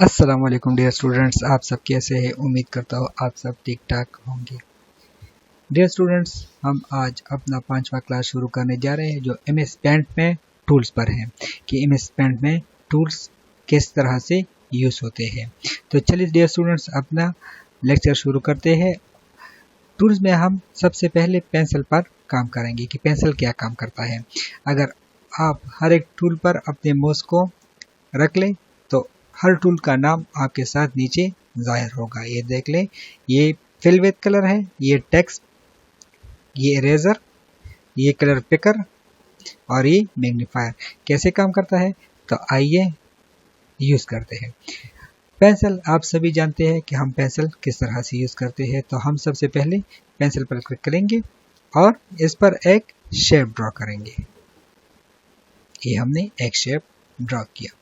अस्सलाम वालेकुम dear students, आप सब कैसे हैं। उम्मीद करता हूँ आप सब ठीक ठाक होंगे। डियर स्टूडेंट्स, हम आज अपना 5वां क्लास शुरू करने जा रहे हैं जो MS पेंट में टूल्स पर है कि MS पेंट में टूल्स किस तरह से यूज़ होते हैं। तो चलिए डियर स्टूडेंट्स अपना लेक्चर शुरू करते हैं। टूल्स में हम सबसे पहले पेंसिल पर काम करेंगे कि पेंसिल क्या काम करता है। अगर आप हर एक टूल पर अपने माउस को रख लें तो हर टूल का नाम आपके साथ नीचे जाहिर होगा। ये देख लें, ये फिल विद कलर है, ये टेक्स्ट, ये इरेजर, ये कलर पिकर और ये मैग्नीफायर। कैसे काम करता है तो आइए यूज़ करते हैं। पेंसिल आप सभी जानते हैं कि हम पेंसिल किस तरह से यूज़ करते हैं। तो हम सबसे पहले पेंसिल पर क्लिक करेंगे और इस पर एक शेप ड्रॉ करेंगे। ये हमने एक शेप ड्रॉ किया।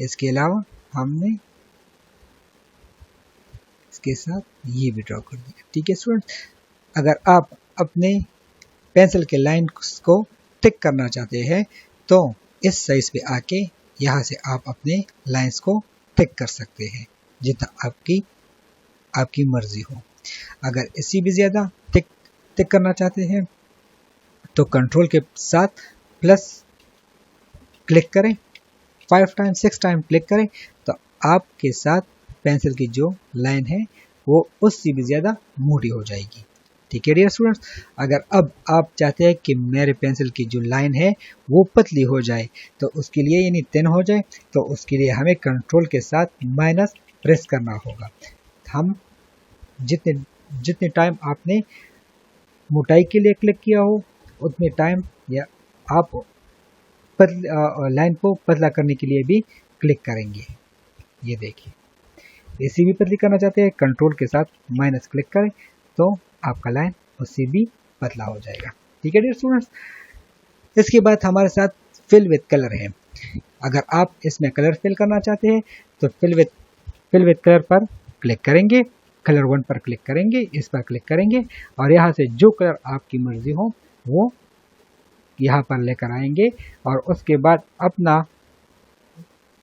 इसके अलावा हमने इसके साथ ये भी ड्रॉ कर दिया। ठीक है स्टूडेंट, अगर आप अपने पेंसिल के लाइन को टिक करना चाहते हैं तो इस साइज पे आके यहाँ से आप अपने लाइंस को टिक कर सकते हैं जितना आपकी मर्जी हो। अगर इससे भी ज़्यादा टिक करना चाहते हैं तो कंट्रोल के साथ प्लस क्लिक करें, 5 टाइम 6 टाइम क्लिक करें तो आपके साथ पेंसिल की जो लाइन है वो उससे भी ज़्यादा मोटी हो जाएगी। ठीक है डियर स्टूडेंट्स, अगर अब आप चाहते हैं कि मेरे पेंसिल की जो लाइन है वो पतली हो जाए तो उसके लिए यानी थिन हो जाए तो उसके लिए हमें कंट्रोल के साथ माइनस प्रेस करना होगा। हम जितने टाइम आपने मोटाई के लिए क्लिक किया हो उतने टाइम या आप लाइन को पतला करने के लिए भी क्लिक करेंगे। ये देखिए, इसी भी पतली करना चाहते हैं कंट्रोल के साथ माइनस क्लिक करें तो आपका लाइन उससे भी पतला हो जाएगा। ठीक है डियर स्टूडेंट्स, इसके बाद हमारे साथ फिल विद कलर है। अगर आप इसमें कलर फिल करना चाहते हैं तो फिल विद कलर पर क्लिक करेंगे, कलर 1 पर क्लिक करेंगे, इस पर क्लिक करेंगे और यहाँ से जो कलर आपकी मर्जी हो वो यहाँ पर लेकर आएंगे और उसके बाद अपना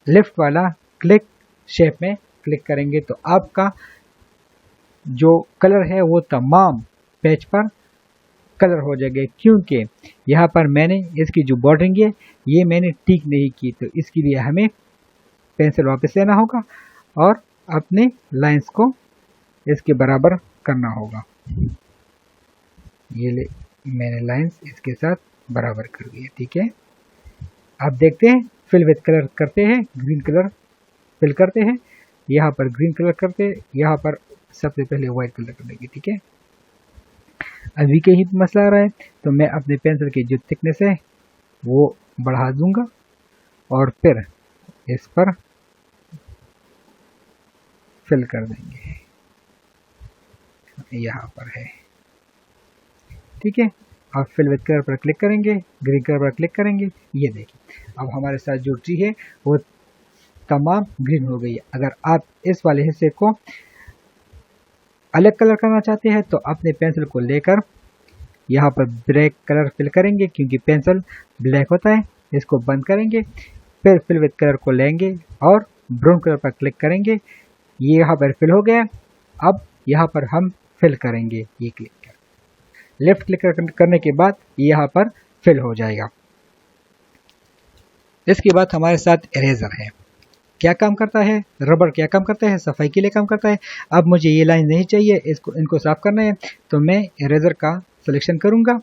लेफ्ट वाला क्लिक शेप में क्लिक करेंगे तो आपका जो कलर है वो तमाम पेज पर कलर हो जाएगा। क्योंकि यहाँ पर मैंने इसकी जो बॉर्डरिंग है ये मैंने ठीक नहीं की तो इसके लिए हमें पेंसिल वापस लेना होगा और अपने लाइंस को इसके बराबर करना होगा। ये मैंने लाइंस इसके साथ बराबर कर दिया। ठीक है, आप देखते हैं फिल विद कलर करते हैं, ग्रीन कलर फिल करते हैं, यहाँ पर ग्रीन कलर करते हैं, यहाँ पर सबसे पहले व्हाइट कलर कर देंगे। ठीक है, अभी के ही मसला आ रहा है तो मैं अपने पेंसिल की जो थिकनेस है वो बढ़ा दूंगा और फिर इस पर फिल कर देंगे। यहाँ पर है। ठीक है, आप फिल विद कलर पर क्लिक करेंगे, ग्रीन कलर पर क्लिक करेंगे। ये देखिए अब हमारे साथ जो ट्री है वो तमाम ग्रीन हो गई है। अगर आप इस वाले हिस्से को अलग कलर करना चाहते हैं तो अपने पेंसिल को लेकर यहाँ पर ब्लैक कलर फिल करेंगे क्योंकि पेंसिल ब्लैक होता है। इसको बंद करेंगे, फिर फिल विद कलर को लेंगे और ब्राउन कलर पर क्लिक करेंगे। ये यहाँ पर फिल हो गया। अब यहाँ पर हम फिल करेंगे, ये क्लिक कर लेफ्ट क्लिक करने के बाद यहाँ पर फिल हो जाएगा। इसके बाद हमारे साथ इरेजर है। क्या काम करता है? रबर क्या काम करता है? सफाई के लिए काम करता है। अब मुझे ये लाइन नहीं चाहिए, इनको साफ करना है तो मैं इरेजर का सिलेक्शन करूंगा,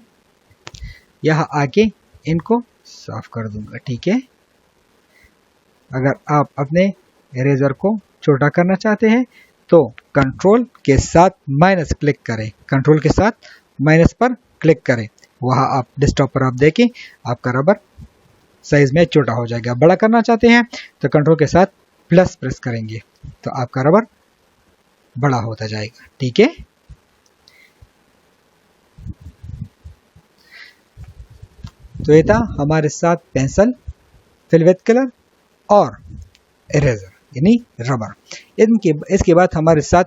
यहाँ आके इनको साफ कर दूंगा। ठीक है, अगर आप अपने इरेजर को छोटा करना चाहते हैं तो कंट्रोल के साथ माइनस क्लिक करें, कंट्रोल के साथ माइनस पर क्लिक करें। वहाँ आप डेस्कटॉप पर आप देखें आपका रबर साइज में छोटा हो जाएगा। बड़ा करना चाहते हैं तो कंट्रोल के साथ प्लस प्रेस करेंगे तो आपका रबर बड़ा होता जाएगा। ठीक है, तो ये था हमारे साथ पेंसिल, फिल विद कलर और इरेजर यानी रबर। इसके बाद हमारे साथ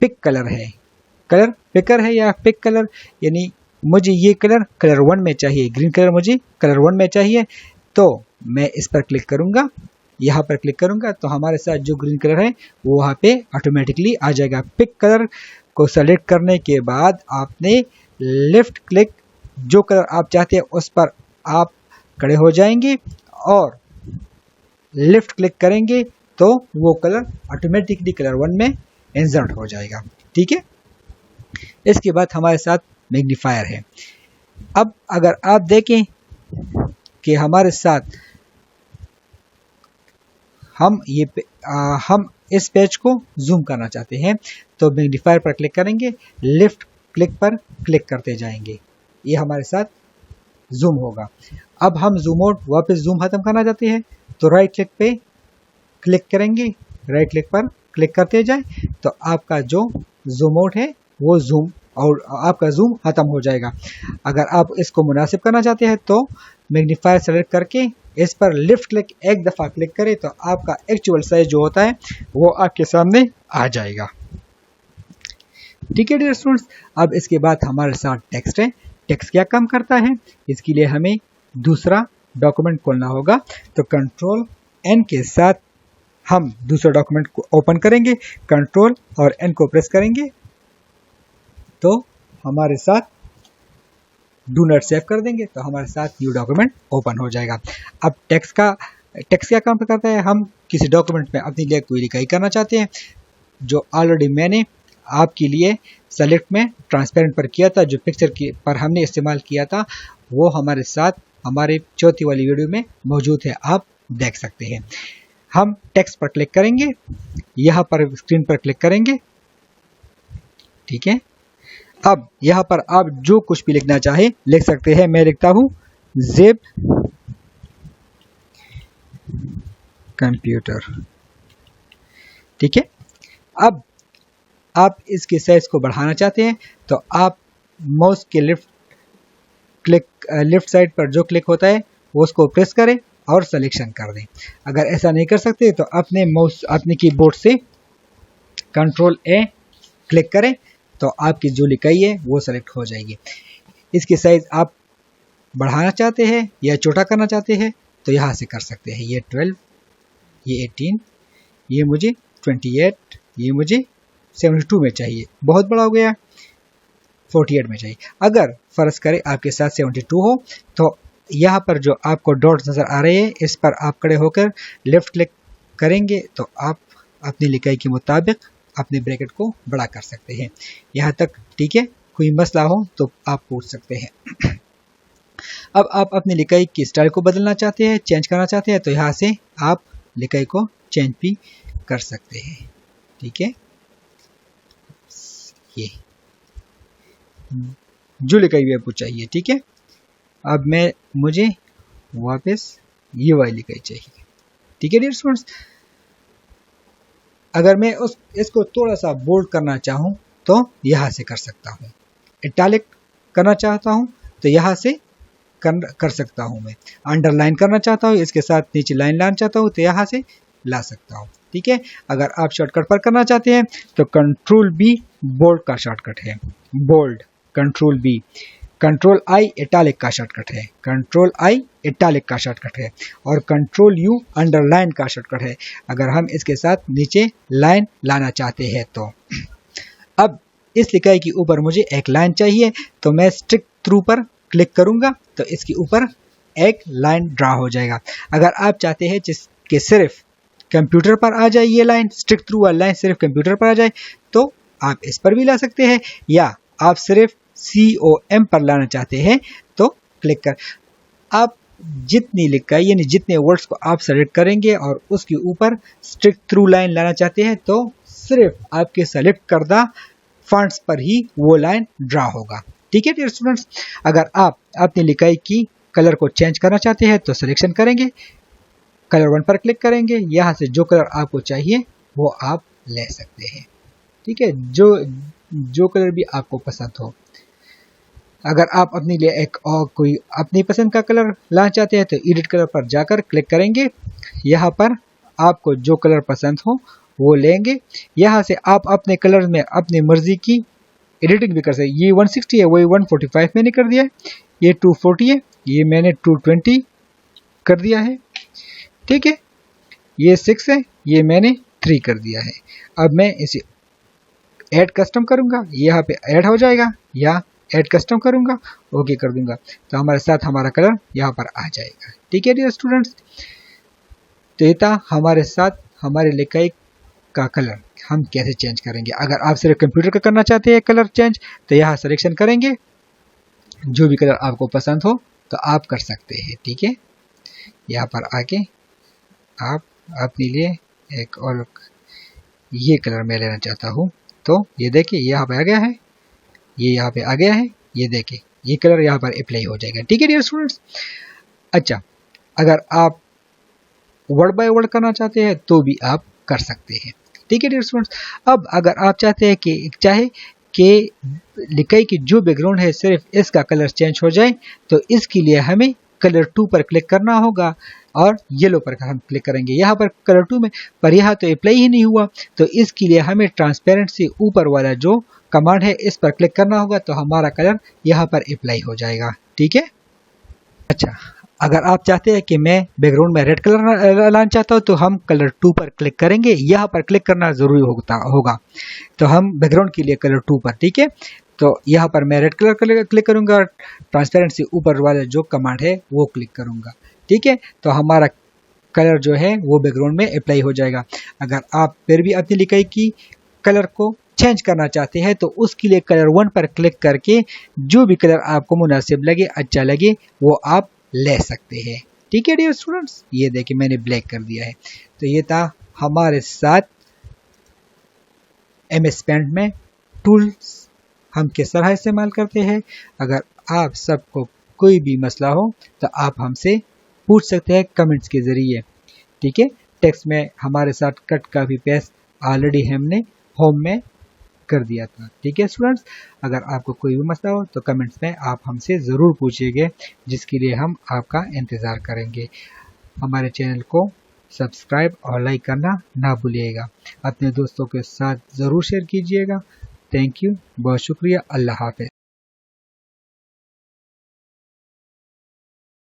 पिक कलर है, कलर पिकर है या पिक कलर, यानी मुझे ये कलर 1 में चाहिए, ग्रीन कलर मुझे कलर 1 में चाहिए तो मैं इस पर क्लिक करूंगा, यहाँ पर क्लिक करूंगा तो हमारे साथ जो ग्रीन कलर है वो वहाँ पे ऑटोमेटिकली आ जाएगा। पिक कलर को सेलेक्ट करने के बाद आपने लेफ्ट क्लिक, जो कलर आप चाहते हैं उस पर आप खड़े हो जाएंगे और लेफ्ट क्लिक करेंगे तो वो कलर ऑटोमेटिकली कलर 1 में इंसर्ट हो जाएगा। ठीक है, इसके बाद हमारे साथ मैग्नीफायर है। अब अगर आप देखें कि हमारे साथ हम इस पेज को जूम करना चाहते हैं तो मैग्नीफायर पर क्लिक करेंगे, लेफ्ट क्लिक पर क्लिक करते जाएंगे, ये हमारे साथ जूम होगा। अब हम जूम आउट वापस जूम खत्म करना चाहते हैं तो राइट क्लिक पे क्लिक करेंगे, राइट क्लिक पर क्लिक करते जाए तो आपका जो जूम आउट है वो जूम और आपका जूम खत्म हो जाएगा। अगर आप इसको मुनासिब करना चाहते हैं तो मैग्नीफायर सेलेक्ट करके इस पर लेफ्ट क्लिक एक दफ़ा क्लिक करें तो आपका एक्चुअल साइज जो होता है वो आपके सामने आ जाएगा। ठीक है डियर स्टूडेंट्स, अब इसके बाद हमारे साथ टेक्स्ट है। टेक्स्ट क्या काम करता है, इसके लिए हमें दूसरा डॉक्यूमेंट खोलना होगा। तो कंट्रोल एन के साथ हम दूसरा डॉक्यूमेंट को ओपन करेंगे, कंट्रोल और एन को प्रेस करेंगे तो हमारे साथ डू नॉट सेव कर देंगे तो हमारे साथ न्यू डॉक्यूमेंट ओपन हो जाएगा। अब टेक्स्ट क्या काम करता है, हम किसी डॉक्यूमेंट में अपने लिए कोई लिखाई करना चाहते हैं, जो ऑलरेडी मैंने आपके लिए सेलेक्ट में ट्रांसपेरेंट पर किया था, जो पिक्चर पर हमने इस्तेमाल किया था वो हमारे साथ हमारे चौथी वाली वीडियो में मौजूद है, आप देख सकते हैं। हम टेक्स्ट पर क्लिक करेंगे, यहाँ पर स्क्रीन पर क्लिक करेंगे। ठीक है, अब यहाँ पर आप जो कुछ भी लिखना चाहे लिख सकते हैं। मैं लिखता हूँ ज़िप कंप्यूटर। ठीक है, अब आप इसके साइज को बढ़ाना चाहते हैं तो आप माउस के लेफ्ट साइड पर जो क्लिक होता है वो उसको प्रेस करें और सिलेक्शन कर दें। अगर ऐसा नहीं कर सकते तो अपने कीबोर्ड से कंट्रोल ए क्लिक करें तो आपकी जो लिखाई है वो सेलेक्ट हो जाएगी। इसकी साइज आप बढ़ाना चाहते हैं या छोटा करना चाहते हैं तो यहाँ से कर सकते हैं। ये 12, ये 18, ये मुझे 28, ये मुझे 72 में चाहिए, बहुत बड़ा हो गया, 48 में चाहिए। अगर फर्ज करें आपके साथ 72 हो तो यहाँ पर जो आपको डॉट्स नज़र आ रहे हैं इस पर आप खड़े होकर लेफ्ट क्लिक करेंगे तो आप अपनी लिखाई के मुताबिक अपने ब्रैकेट को बड़ा कर सकते हैं। यहाँ तक ठीक है, कोई मसला हो तो आप पूछ सकते हैं। अब आप अपनी लिखाई की स्टाइल को बदलना चाहते हैं, चेंज करना चाहते हैं तो यहाँ से आप लिखाई को चेंज भी कर सकते हैं। ठीक है, ये जो लिखाई भी आपको चाहिए। ठीक है, अब मुझे वापस ये वाली लिखाई चाहिए। ठीक है डियर स्टूडेंट्स, अगर मैं इसको थोड़ा सा बोल्ड करना चाहूँ तो यहाँ से कर सकता हूँ, इटैलिक करना चाहता हूँ तो यहाँ से कर सकता हूँ, मैं अंडरलाइन करना चाहता हूँ, इसके साथ नीचे लाइन लाना चाहता हूँ तो यहाँ से ला सकता हूँ। ठीक है, अगर आप शॉर्टकट पर करना चाहते हैं तो कंट्रोल बी बोल्ड का शॉर्टकट है, bold, control B, control I italic का शॉर्टकट है, कंट्रोल आई इटैलिक का शॉर्टकट है और कंट्रोल यू अंडरलाइन का शॉर्टकट है अगर हम इसके साथ नीचे लाइन लाना चाहते हैं तो। अब इस लिखाई के ऊपर मुझे एक लाइन चाहिए तो मैं स्टिक थ्रू पर क्लिक करूंगा तो इसके ऊपर एक लाइन ड्रा हो जाएगा। अगर आप चाहते हैं जिसके सिर्फ कंप्यूटर पर आ जाए ये लाइन, स्टिक थ्रू वाली लाइन सिर्फ कंप्यूटर पर आ जाए तो आप इस पर भी ला सकते हैं, या आप सिर्फ COM पर लाना चाहते हैं तो क्लिक कर, आप जितनी लिखाई यानी जितने वर्ड्स को आप सेलेक्ट करेंगे और उसके ऊपर स्टिक थ्रू लाइन लाना चाहते हैं तो सिर्फ आपके सेलेक्ट करदा फॉन्ट्स पर ही वो लाइन ड्रा होगा। ठीक है डियर स्टूडेंट्स, अगर आप अपनी लिखाई की कलर को चेंज करना चाहते हैं तो सिलेक्शन करेंगे, कलर 1 पर क्लिक करेंगे, यहाँ से जो कलर आपको चाहिए वो आप ले सकते हैं। ठीक है, जो कलर भी आपको पसंद हो। अगर आप अपने लिए एक और कोई अपनी पसंद का कलर लाना चाहते हैं तो एडिट कलर पर जाकर क्लिक करेंगे, यहाँ पर आपको जो कलर पसंद हो वो लेंगे, यहाँ से आप अपने कलर में अपनी मर्जी की एडिटिंग भी कर सकते हैं। ये 160 है, वही 145 मैंने कर दिया है, ये 240 है, ये मैंने 220 कर दिया है। ठीक है, ये 6 है, ये मैंने 3 कर दिया है। अब मैं इसे ऐड कस्टम करूंगा, यहाँ पे ऐड हो जाएगा, या ऐड कस्टम करूंगा, ओके कर दूंगा, तो हमारे साथ हमारा कलर यहाँ पर आ जाएगा। ठीक है डियर स्टूडेंट्स, तो ये था हमारे साथ हमारे लिखाई का कलर हम कैसे चेंज करेंगे। अगर आप सिर्फ कंप्यूटर का करना चाहते हैं कलर चेंज, तो यहाँ सिलेक्शन करेंगे, जो भी कलर आपको पसंद हो तो आप कर सकते हैं। ठीक है, यहाँ पर आके आप अपने लिए एक और ये कलर मैं लेना चाहता हूँ, तो ये देखिए यहाँ पे आ गया है, ये यहाँ पे आ गया है, ये देखिए ये कलर यहाँ पर अप्लाई हो जाएगा। ठीक है डियर स्टूडेंट्स। अच्छा, अगर आप वर्ड बाय वर्ड करना चाहते हैं तो भी आप कर सकते हैं। ठीक है डियर स्टूडेंट्स। अब अगर आप चाहते हैं कि लिखाई की जो बैकग्राउंड है सिर्फ इसका कलर चेंज हो जाए, तो इसके लिए हमें कलर 2 पर क्लिक करना होगा और येलो पर हम क्लिक करेंगे। यहाँ पर कलर 2 में, पर यहाँ तो अप्लाई ही नहीं हुआ, तो इसके लिए हमें ट्रांसपेरेंट से ऊपर वाला जो कमांड है इस पर क्लिक करना होगा, तो हमारा कलर यहाँ पर अप्लाई हो जाएगा। ठीक है। अच्छा, अगर आप चाहते हैं कि मैं बैकग्राउंड में रेड कलर लाना चाहता हूँ, तो हम कलर 2 पर क्लिक करेंगे, यहाँ पर क्लिक करना जरूरी होगा, तो हम बैकग्राउंड के लिए कलर 2 पर। ठीक है, तो यहाँ पर मैं रेड कलर क्लिक करूंगा, ट्रांसपेरेंट से ऊपर वाला जो कमांड है वो क्लिक करूंगा। ठीक है, तो हमारा कलर जो है वो बैकग्राउंड में अप्लाई हो जाएगा। अगर आप फिर भी अपनी लिखाई की कलर को चेंज करना चाहते हैं, तो उसके लिए कलर 1 पर क्लिक करके जो भी कलर आपको मुनासिब लगे, अच्छा लगे, वो आप ले सकते हैं। ठीक है डियर स्टूडेंट्स, ये देखिए मैंने ब्लैक कर दिया है। तो ये था हमारे साथ MS पेंट में टूल्स हम किस तरह इस्तेमाल करते हैं। अगर आप सबको कोई भी मसला हो तो आप हमसे पूछ सकते हैं कमेंट्स के ज़रिए। ठीक है, टेक्स्ट में हमारे साथ कट का भी पेस्ट ऑलरेडी हमने होम में कर दिया था। ठीक है स्टूडेंट्स, अगर आपको कोई भी मसला हो तो कमेंट्स में आप हमसे ज़रूर पूछिएगा, जिसके लिए हम आपका इंतज़ार करेंगे। हमारे चैनल को सब्सक्राइब और लाइक करना ना भूलिएगा। अपने दोस्तों के साथ ज़रूर शेयर कीजिएगा। थैंक यू, बहुत शुक्रिया। अल्लाह हाफ़िज़।